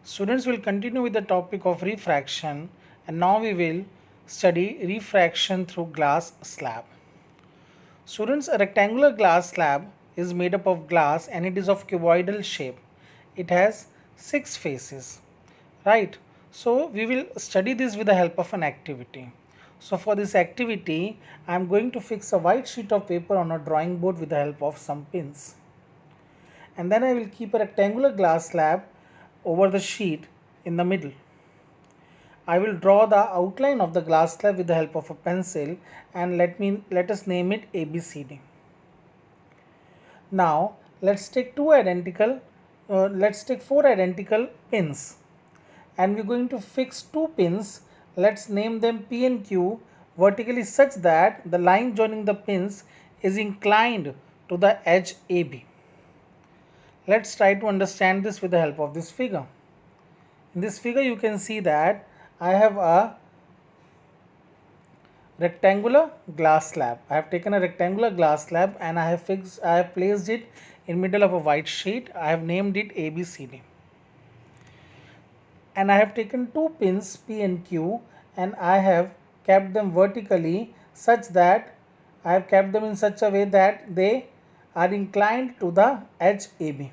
Students will continue with the topic of refraction, and now we will study refraction through glass slab. Students, a rectangular glass slab is made up of glass and it is of cuboidal shape. It has 6 faces, right? So we will study this with the help of an activity. So for this activity, I am going to fix a white sheet of paper on a drawing board with the help of some pins. And then I will keep a rectangular glass slab over the sheet in the middle. I will draw the outline of the glass slab with the help of a pencil, and let us name it ABCD. Now let's take four identical pins, and we're going to fix two pins. Let's name them P and Q vertically such that the line joining the pins is inclined to the edge AB. Let's try to understand this with the help of this figure. In this figure you can see that I have a rectangular glass slab. I have taken a rectangular glass slab and I have placed it in middle of a white sheet. I have named it ABCD. And I have taken two pins P and Q and I have kept them vertically such that I have kept them in such a way that they are inclined to the edge AB.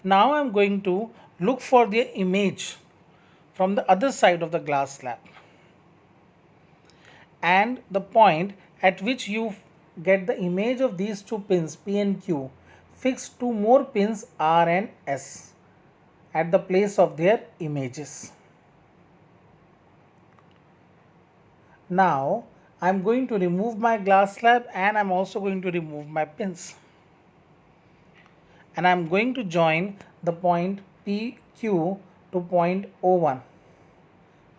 Now I am going to look for the image from the other side of the glass slab, and the point at which you get the image of these two pins P and Q, fix two more pins R and S at the place of their images. Now I am going to remove my glass slab and I am also going to remove my pins, and I am going to join the point PQ to point O1,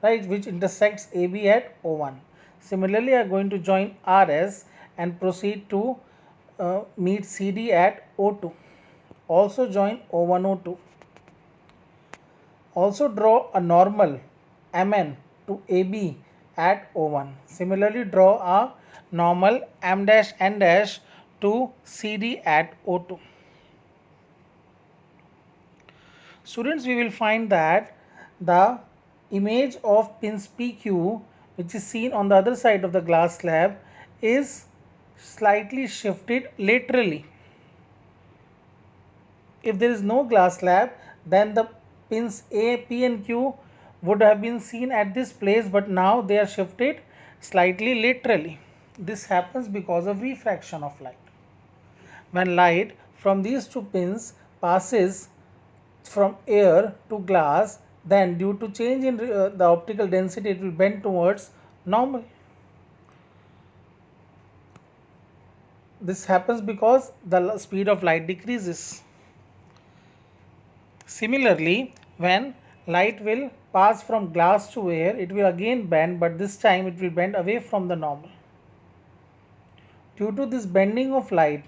right, which intersects AB at O1. Similarly, I am going to join RS and proceed to meet CD at O2. Also join O1, O2. Also draw a normal MN to AB at O1. Similarly, draw a normal M dash N dash to CD at O2. Students, we will find that the image of pins PQ, which is seen on the other side of the glass slab, is slightly shifted laterally. If there is no glass slab, then the pins A, P and Q would have been seen at this place, but now they are shifted slightly laterally. This happens because of refraction of light. When light from these two pins passes from air to glass, then due to change in the optical density, it will bend towards normal. This happens because the speed of light decreases. Similarly, when light will pass from glass to air, it will again bend, but this time it will bend away from the normal. Due to this bending of light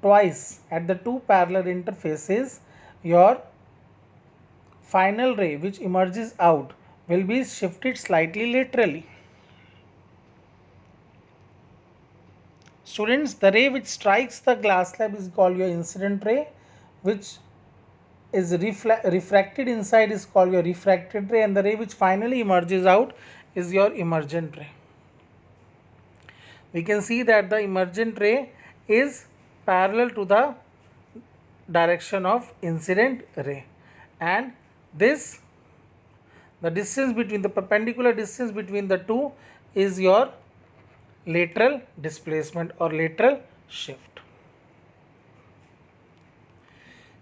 twice at the two parallel interfaces, your final ray which emerges out will be shifted slightly laterally. Students, the ray which strikes the glass slab is called your incident ray, which is refracted inside is called your refracted ray, and the ray which finally emerges out is your emergent ray. We can see that the emergent ray is parallel to the direction of incident ray, and this, the distance between the perpendicular distance between the two is your lateral displacement or lateral shift.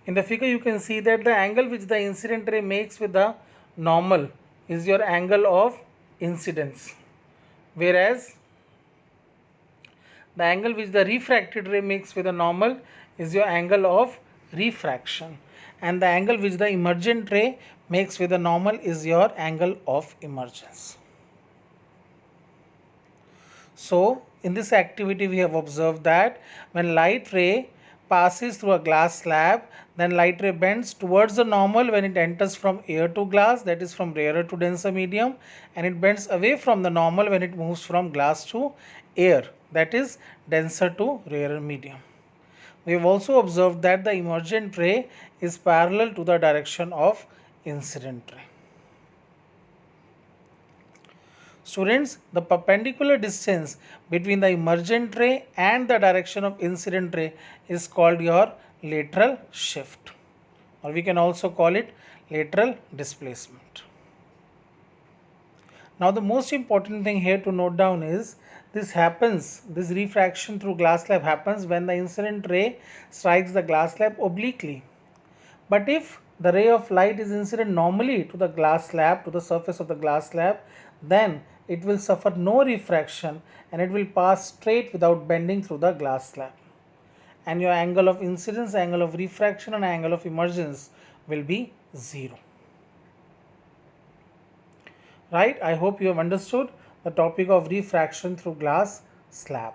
In the figure you can see that the angle which the incident ray makes with the normal is your angle of incidence, whereas the angle which the refracted ray makes with the normal is your angle of refraction, and the angle which the emergent ray makes with the normal is your angle of emergence. So in this activity we have observed that when light ray passes through a glass slab, then light ray bends towards the normal when it enters from air to glass, that is from rarer to denser medium, and it bends away from the normal when it moves from glass to air, that is denser to rarer medium. We have also observed that the emergent ray is parallel to the direction of incident ray. Students, the perpendicular distance between the emergent ray and the direction of incident ray is called your lateral shift, or we can also call it lateral displacement. Now the most important thing here to note down is this refraction through glass slab happens when the incident ray strikes the glass slab obliquely. But if the ray of light is incident normally to the glass slab, to the surface of the glass slab, then it will suffer no refraction and it will pass straight without bending through the glass slab. And your angle of incidence, angle of refraction and angle of emergence will be 0. Right? I hope you have understood the topic of refraction through glass slab.